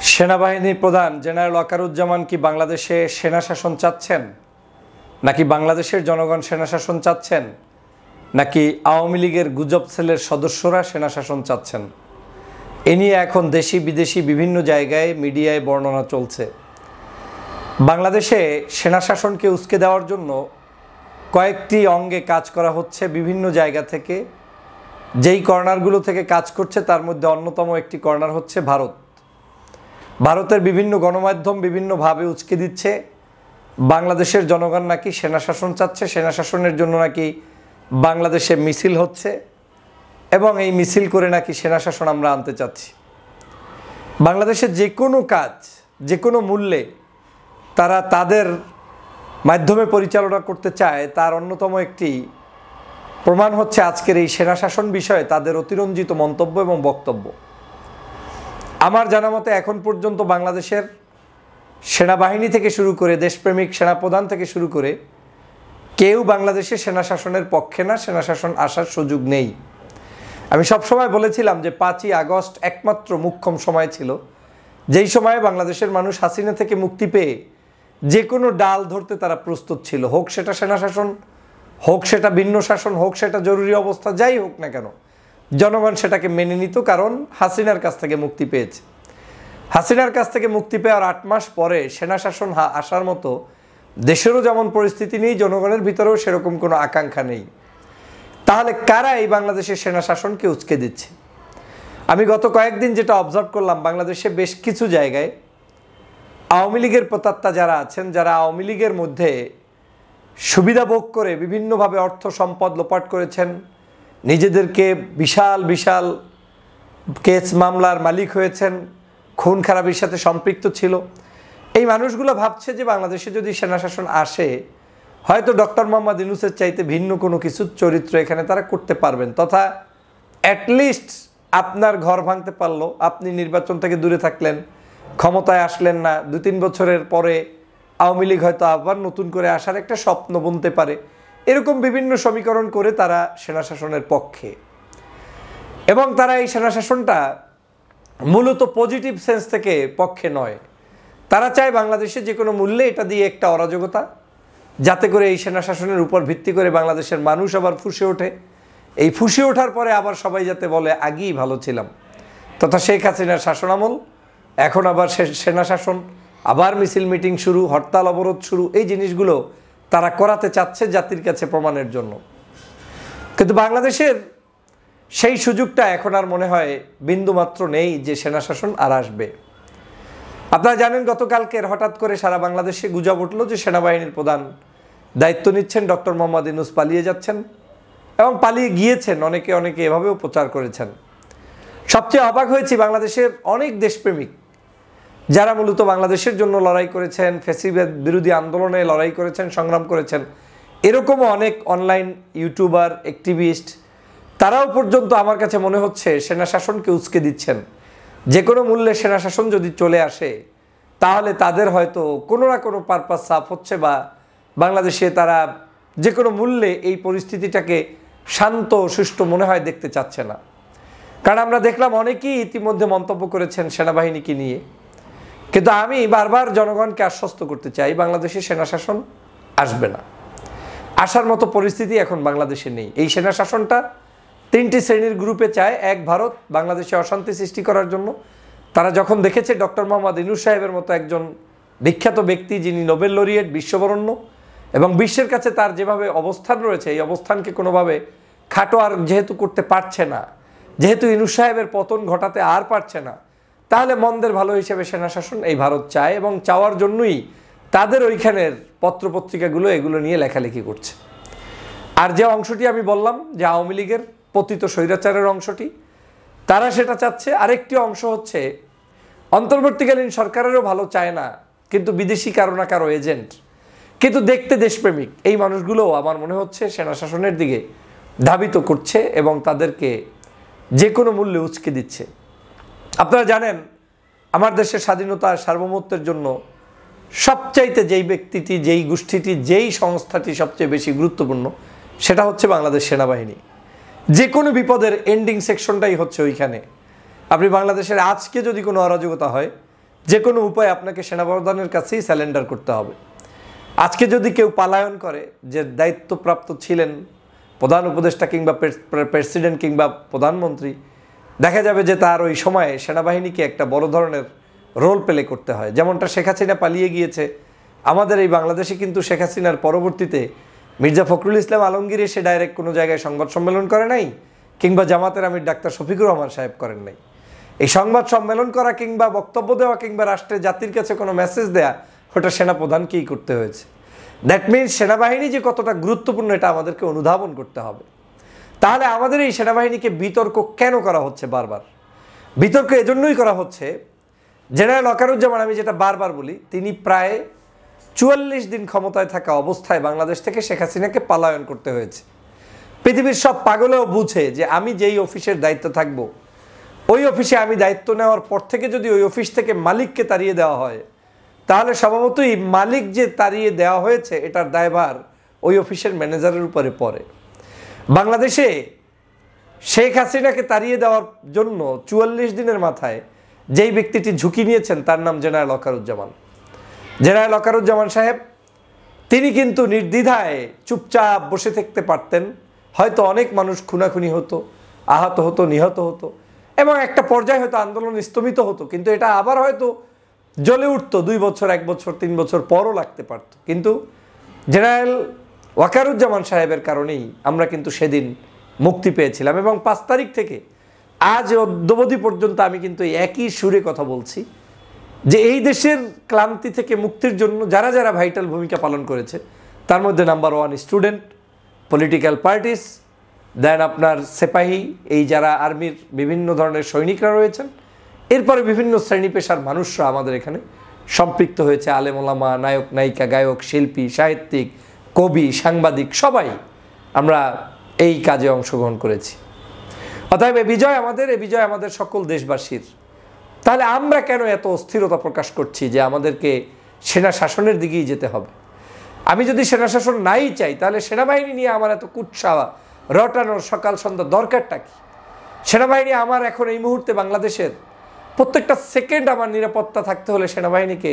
সেনাবাহিনী প্রধান জেনারেল ওয়াকারুজ্জামান কি বাংলাদেশে সেনা শাসন চাচ্ছেন, নাকি বাংলাদেশের জনগণ সেনা শাসন চাচ্ছেন, নাকি আওয়ামী লীগের গুজব সেলের সদস্যরা সেনা শাসন চাচ্ছেন? এ নিয়ে এখন দেশি বিদেশি বিভিন্ন জায়গায় মিডিয়ায় বর্ণনা চলছে। বাংলাদেশে সেনা শাসনকে উস্কে দেওয়ার জন্য কয়েকটি অঙ্গে কাজ করা হচ্ছে বিভিন্ন জায়গা থেকে। যেই কর্নারগুলো থেকে কাজ করছে তার মধ্যে অন্যতম একটি কর্নার হচ্ছে ভারতের বিভিন্ন গণমাধ্যম বিভিন্নভাবে উচকে দিচ্ছে বাংলাদেশের জনগণ নাকি সেনা শাসন চাচ্ছে, সেনা শাসনের জন্য নাকি বাংলাদেশে মিছিল হচ্ছে এবং এই মিছিল করে নাকি সেনা শাসন আমরা আনতে চাচ্ছি। বাংলাদেশের যে কোনো কাজ যে কোনো মূল্যে তারা তাদের মাধ্যমে পরিচালনা করতে চায়, তার অন্যতম একটি প্রমাণ হচ্ছে আজকের এই সেনা শাসন বিষয়ে তাদের অতিরঞ্জিত মন্তব্য এবং বক্তব্য। আমার জানা মতে এখন পর্যন্ত বাংলাদেশের সেনাবাহিনী থেকে শুরু করে দেশপ্রেমিক সেনাপ্রধান থেকে শুরু করে কেউ বাংলাদেশের সেনা শাসনের পক্ষে না, সেনা শাসন আসার সুযোগ নেই। আমি সবসময় বলেছিলাম যে 5ই আগস্ট একমাত্র মুখ্যম সময় ছিল, যেই সময়ে বাংলাদেশের মানুষ হাসিনা থেকে মুক্তি পেয়ে যে কোনো ডাল ধরতে তারা প্রস্তুত ছিল, হোক সেটা সেনা শাসন, হোক সেটা ভিন্ন শাসন, হোক সেটা জরুরি অবস্থা, যাই হোক না কেন জনগণ সেটাকে মেনে নিত, কারণ হাসিনার কাছ থেকে মুক্তি পেয়েছে। হাসিনার কাছ থেকে মুক্তি পাওয়ার 8 মাস পরে সেনা শাসন আসার মতো দেশেরও যেমন পরিস্থিতি নেই, জনগণের ভিতরেও সেরকম কোনো আকাঙ্ক্ষা নেই। তাহলে কারা এই বাংলাদেশের সেনা শাসনকে উচকে দিচ্ছে? আমি গত কয়েকদিন যেটা অবজার্ভ করলাম, বাংলাদেশে বেশ কিছু জায়গায় আওয়ামী লীগের প্রতাত্তা যারা আছেন, যারা আওয়ামী লীগের মধ্যে সুবিধা ভোগ করে বিভিন্নভাবে অর্থ সম্পদ লোপাট করেছেন, নিজেদেরকে বিশাল বিশাল কেস মামলার মালিক হয়েছেন, খুন খারাপির সাথে সম্পৃক্ত ছিল, এই মানুষগুলো ভাবছে যে বাংলাদেশে যদি সেনা শাসন আসে হয়তো ডক্টর মোহাম্মদ ইউনূসের চাইতে ভিন্ন কোনো কিছু চরিত্র এখানে তারা করতে পারবেন, তথা অ্যাটলিস্ট আপনার ঘর ভাঙতে পারলো, আপনি নির্বাচন থেকে দূরে থাকলেন, ক্ষমতায় আসলেন না, 2-3 বছরের পরে আওয়ামী লীগ হয়তো আবার নতুন করে আসার একটা স্বপ্ন বুনতে পারে, এরকম বিভিন্ন সমীকরণ করে তারা সেনা শাসনের পক্ষে। এবং তারা এই সেনা শাসনটা মূলত পজিটিভ সেন্স থেকে পক্ষে নয়, তারা চায় বাংলাদেশে যে কোনো মূল্যে এটা দিয়ে একটা অরাজকতা, যাতে করে এই সেনা শাসনের উপর ভিত্তি করে বাংলাদেশের মানুষ আবার ফুঁসে ওঠে। এই ফুঁসে ওঠার পরে আবার সবাই যাতে বলে আগেই ভালো ছিলাম, তথা শেখ হাসিনার শাসনামল, এখন আবার সেনা শাসন, আবার মিছিল মিটিং শুরু, হরতাল অবরোধ শুরু, এই জিনিসগুলো তারা করাতে চাচ্ছে জাতির কাছে প্রমাণের জন্য। কিন্তু বাংলাদেশের সেই সুযোগটা এখন আর মনে হয় বিন্দুমাত্র নেই যে সেনা শাসন আর আসবে। আপনারা জানেন গতকালকের হঠাৎ করে সারা বাংলাদেশে গুজব উঠলো যে সেনাবাহিনীর প্রধান দায়িত্ব নিচ্ছেন ডক্টর মোহাম্মদ ইউনূস পালিয়ে যাচ্ছেন এবং পালিয়ে গিয়েছেন, অনেকে এভাবেও প্রচার করেছেন। সবচেয়ে অবাক হয়েছি বাংলাদেশের অনেক দেশপ্রেমিক যারা মূলত বাংলাদেশের জন্য লড়াই করেছেন, ফ্যাসিবাদ বিরোধী আন্দোলনে লড়াই করেছেন, সংগ্রাম করেছেন, এরকমও অনেক অনলাইন ইউটিউবার, অ্যাক্টিভিস্ট, তারাও পর্যন্ত আমার কাছে মনে হচ্ছে সেনা শাসনকে উচকে দিচ্ছেন। যে কোনো মূল্যে সেনা শাসন যদি চলে আসে তাহলে তাদের হয়তো কোনো না কোনো পারপাস সাফ হচ্ছে, বা বাংলাদেশে তারা যে কোনো মূল্যে এই পরিস্থিতিটাকে শান্ত সুষ্ঠু মনে হয় দেখতে চাচ্ছে না। কারণ আমরা দেখলাম অনেকেই ইতিমধ্যে মন্তব্য করেছেন সেনাবাহিনীকে নিয়ে। কিন্তু আমি বারবার জনগণকে আশ্বস্ত করতে চাই বাংলাদেশে সেনা শাসন আসবে না, আসার মতো পরিস্থিতি এখন বাংলাদেশে নেই। এই সেনা শাসনটা 3টি শ্রেণীর গ্রুপে চায়। এক, ভারত বাংলাদেশে অশান্তি সৃষ্টি করার জন্য। তারা যখন দেখেছে ডক্টর মোহাম্মদ ইউনূস সাহেবের মতো একজন বিখ্যাত ব্যক্তি, যিনি নোবেল লরিয়েট, বিশ্ববরণ্য, এবং বিশ্বের কাছে তার যেভাবে অবস্থান রয়েছে, এই অবস্থানকে কোনোভাবে খাটো আর যেহেতু করতে পারছে না, যেহেতু ইউনূস সাহেবের পতন ঘটাতে আর পারছে না, তাহলে মন্দের ভালো হিসেবে সেনা শাসন এই ভারত চায়, এবং চাওয়ার জন্যই তাদের ওইখানের পত্রপত্রিকাগুলো এগুলো নিয়ে লেখালেখি করছে। আর যে অংশটি আমি বললাম যে আওয়ামী লীগের পতিত স্বৈরাচারের অংশটি, তারা সেটা চাচ্ছে। আরেকটি অংশ হচ্ছে অন্তর্বর্তীকালীন সরকারেরও ভালো চায় না, কিন্তু বিদেশি কারো না কারো এজেন্ট, কিন্তু দেখতে দেশপ্রেমিক, এই মানুষগুলোও আমার মনে হচ্ছে সেনা শাসনের দিকে ধাবিত করছে এবং তাদেরকে যে কোনো মূল্যে উচকে দিচ্ছে। আপনারা জানেন আমার দেশের স্বাধীনতা সার্বভৌমত্বের জন্য সবচাইতে যেই ব্যক্তিটি, যেই গোষ্ঠীটি, যেই সংস্থাটি সবচেয়ে বেশি গুরুত্বপূর্ণ, সেটা হচ্ছে বাংলাদেশ সেনাবাহিনী। যে কোনো বিপদের এন্ডিং সেকশনটাই হচ্ছে ওইখানে। আপনি বাংলাদেশের আজকে যদি কোনো অরাজকতা হয়, যে কোনো উপায়ে আপনাকে সেনাপ্রধানের কাছেই স্যালেন্ডার করতে হবে। আজকে যদি কেউ পালায়ন করে, যে দায়িত্বপ্রাপ্ত ছিলেন প্রধান উপদেষ্টা কিংবা প্রেসিডেন্ট কিংবা প্রধানমন্ত্রী, দেখা যাবে যে তার ওই সময়ে সেনাবাহিনীকে একটা বড় ধরনের রোল প্লে করতে হয়। যেমনটা শেখ হাসিনা পালিয়ে গিয়েছে আমাদের এই বাংলাদেশে, কিন্তু শেখ হাসিনার পরবর্তীতে মির্জা ফখরুল ইসলাম আলমগীর এসে ডাইরেক্ট কোনো জায়গায় সংবাদ সম্মেলন করে নাই, কিংবা জামাতের আমির ডাক্তার শফিকুর রহমান সাহেব করেন নাই। এই সংবাদ সম্মেলন করা কিংবা বক্তব্য দেওয়া কিংবা রাষ্ট্রের জাতির কাছে কোনো মেসেজ দেয়া, ওটা সেনাপ্রধানকেই করতে হয়েছে। দ্যাট মিনস সেনাবাহিনী যে কতটা গুরুত্বপূর্ণ এটা আমাদেরকে অনুধাবন করতে হবে। তাহলে আমাদের এই সেনাবাহিনীকে বিতর্ক কেন করা হচ্ছে বারবার? বিতর্ক এজন্যই করা হচ্ছে, জেনারেল ওয়াকারুজ্জামান, আমি যেটা বারবার বলি, তিনি প্রায় 44 দিন ক্ষমতায় থাকা অবস্থায় বাংলাদেশ থেকে শেখ হাসিনাকে পালায়ন করতে হয়েছে। পৃথিবীর সব পাগলেও বুঝে যে আমি যেই অফিসের দায়িত্ব থাকব, ওই অফিসে আমি দায়িত্ব নেওয়ার পর থেকে যদি ওই অফিস থেকে মালিককে তাড়িয়ে দেওয়া হয়, তাহলে স্বভাবতই মালিক যে তাড়িয়ে দেওয়া হয়েছে এটার দায়ভার ওই অফিসের ম্যানেজারের উপরে পড়ে। বাংলাদেশে শেখ হাসিনাকে তাড়িয়ে দেওয়ার জন্য 44 দিনের মাথায় যেই ব্যক্তিটি ঝুঁকি নিয়েছেন তার নাম জেনারেল ওয়াকারুজ্জামান। জেনারেল ওয়াকারুজ্জামান সাহেব, তিনি কিন্তু নির্দ্বিধায় চুপচাপ বসে থাকতে পারতেন। হয়তো অনেক মানুষ খুনাখুনি হতো, আহত হতো, নিহত হতো, এবং একটা পর্যায়ে হয়তো আন্দোলন স্তমিত হতো, কিন্তু এটা আবার হয়তো জ্বলে উঠতো 2 বছর, 1 বছর, 3 বছর পরও লাগতে পারত। কিন্তু জেনারেল ওয়াকারুজ্জামান সাহেবের কারণেই আমরা কিন্তু সেদিন মুক্তি পেয়েছিলাম। এবং 5 তারিখ থেকে আজ অদ্যাবধি পর্যন্ত আমি কিন্তু একই সুরে কথা বলছি যে এই দেশের ক্লান্তি থেকে মুক্তির জন্য যারা যারা ভাইটাল ভূমিকা পালন করেছে, তার মধ্যে নাম্বার 1 স্টুডেন্ট, পলিটিক্যাল পার্টিস, দেন আপনার সিপাহী, এই যারা আর্মির বিভিন্ন ধরনের সৈনিকরা রয়েছেন, এরপরে বিভিন্ন শ্রেণী পেশার মানুষরা আমাদের এখানে সম্পৃক্ত হয়েছে, আলেম ওলামা, নায়ক নায়িকা, গায়ক, শিল্পী, সাহিত্যিক, কবি, সাংবাদিক, সবাই আমরা এই কাজে অংশগ্রহণ করেছি। অতএব এ বিজয় আমাদের সকল দেশবাসীর। তাহলে আমরা কেন এত অস্থিরতা প্রকাশ করছি যে আমাদেরকে সেনা শাসনের দিকেই যেতে হবে? আমি যদি সেনা শাসন নাই চাই, তাহলে সেনাবাহিনী নিয়ে আমার এত কুৎসা রটানোর সকাল সন্ধ্যা দরকারটা কি? সেনাবাহিনী আমার এখন এই মুহূর্তে বাংলাদেশের প্রত্যেকটা সেকেন্ড আমার নিরাপত্তা থাকতে হলে সেনাবাহিনীকে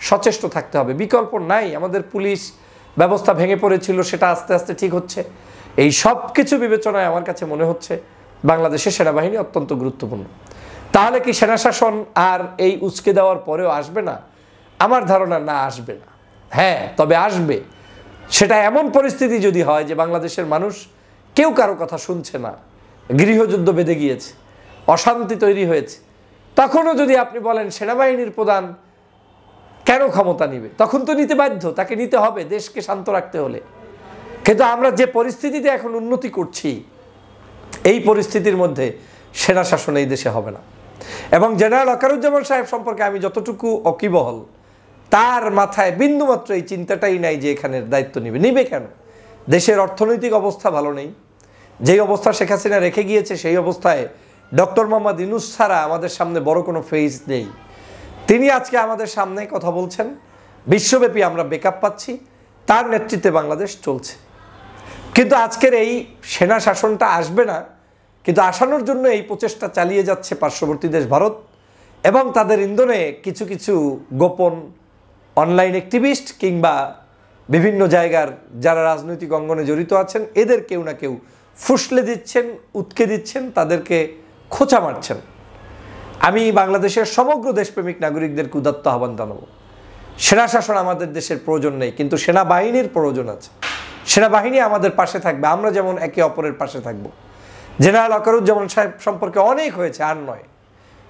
সচেষ্ট থাকতে হবে, বিকল্প নাই। আমাদের পুলিশ ব্যবস্থা ভেঙে পড়েছিল, সেটা আস্তে আস্তে ঠিক হচ্ছে। এই সব কিছু বিবেচনায় আমার কাছে মনে হচ্ছে বাংলাদেশের সেনাবাহিনী অত্যন্ত গুরুত্বপূর্ণ। তাহলে কি সেনা শাসন আর এই উস্কে দেওয়ার পরেও আসবে না? আমার ধারণা না, আসবে না। হ্যাঁ, তবে আসবে সেটা এমন পরিস্থিতি যদি হয় যে বাংলাদেশের মানুষ কেউ কারো কথা শুনছে না, গৃহযুদ্ধ বেঁধে গিয়েছে, অশান্তি তৈরি হয়েছে, তখনও যদি আপনি বলেন সেনাবাহিনীর প্রধান কেন ক্ষমতা নিবে, তখন তো নিতে বাধ্য, তাকে নিতে হবে দেশকে শান্ত রাখতে হলে। কিন্তু আমরা যে পরিস্থিতিতে এখন উন্নতি করছি, এই পরিস্থিতির মধ্যে সেনা শাসন এই দেশে হবে না। এবং জেনারেল ওয়াকারুজ্জামান সাহেব সম্পর্কে আমি যতটুকু ওয়াকিবহল, তার মাথায় বিন্দুমাত্র এই চিন্তাটাই নাই যে এখানের দায়িত্ব নিবে কেন? দেশের অর্থনৈতিক অবস্থা ভালো নেই, যেই অবস্থা শেখ হাসিনা রেখে গিয়েছে সেই অবস্থায় ডক্টর মোহাম্মদ ইউনূস ছাড়া আমাদের সামনে বড় কোনো ফেস নেই। তিনি আজকে আমাদের সামনে কথা বলছেন, বিশ্বব্যাপী আমরা ব্যাকআপ পাচ্ছি, তার নেতৃত্বে বাংলাদেশ চলছে। কিন্তু আজকের এই সেনা শাসনটা আসবে না, কিন্তু আসানোর জন্য এই প্রচেষ্টা চালিয়ে যাচ্ছে পার্শ্ববর্তী দেশ ভারত এবং তাদের ইন্ধনে কিছু কিছু গোপন অনলাইন অ্যাক্টিভিস্ট কিংবা বিভিন্ন জায়গার যারা রাজনৈতিক অঙ্গনে জড়িত আছেন, এদের কেউ না কেউ ফুসলে দিচ্ছেন, উৎকে দিচ্ছেন, তাদেরকে খোঁচা মারছেন। আমি বাংলাদেশের সমগ্র দেশপ্রেমিক নাগরিকদেরকে উদাত্ত আহ্বান জানাবো, সেনা শাসন আমাদের দেশের প্রয়োজন নেই, কিন্তু সেনাবাহিনীর প্রয়োজন আছে। সেনাবাহিনী আমাদের পাশে থাকবে, আমরা যেমন একে অপরের পাশে থাকব। জেনারেল ওয়াকারুজ্জামান সাহেব সম্পর্কে অনেক হয়েছে, আর নয়।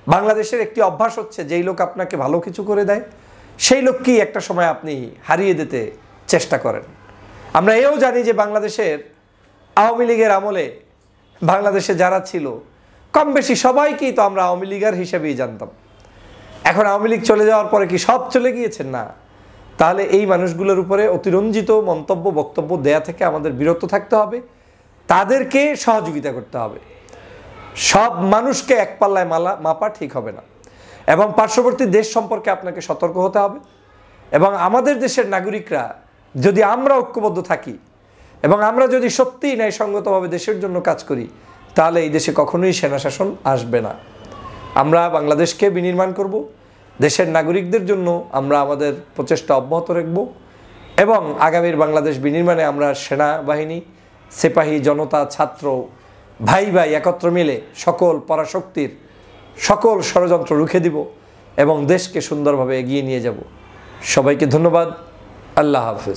বাংলাদেশের একটি অভ্যাস হচ্ছে, যেই লোক আপনাকে ভালো কিছু করে দেয় সেই লোককেই একটা সময় আপনি হারিয়ে দিতে চেষ্টা করেন। আমরা এও জানি যে বাংলাদেশের আওয়ামী লীগের আমলে বাংলাদেশে যারা ছিল কম বেশি সবাইকেই তো আমরা আওয়ামী লীগের হিসেবেই জানতাম। এখন আওয়ামী লীগ চলে যাওয়ার পরে কি সব চলে গিয়েছেন? না। তাহলে এই মানুষগুলোর উপরে অতিরঞ্জিত মন্তব্য বক্তব্য দেয়া থেকে আমাদের বিরত থাকতে হবে, তাদেরকে সহযোগিতা করতে হবে। সব মানুষকে এক পাল্লায় মাপা ঠিক হবে না। এবং পার্শ্ববর্তী দেশ সম্পর্কে আপনাকে সতর্ক হতে হবে। এবং আমাদের দেশের নাগরিকরা যদি আমরা ঐক্যবদ্ধ থাকি এবং আমরা যদি সত্যিই ন্যায়সঙ্গতভাবে দেশের জন্য কাজ করি, তাহলে এই দেশে কখনোই সেনা শাসন আসবে না। আমরা বাংলাদেশকে বিনির্মাণ করব, দেশের নাগরিকদের জন্য আমরা আমাদের প্রচেষ্টা অব্যাহত রাখব এবং আগামীর বাংলাদেশ বিনির্মাণে আমরা সেনাবাহিনী, সিপাহী, জনতা, ছাত্র ভাই ভাই একত্র মিলে সকল পরাশক্তির সকল ষড়যন্ত্র রুখে দিব এবং দেশকে সুন্দরভাবে এগিয়ে নিয়ে যাব। সবাইকে ধন্যবাদ। আল্লাহ হাফেজ।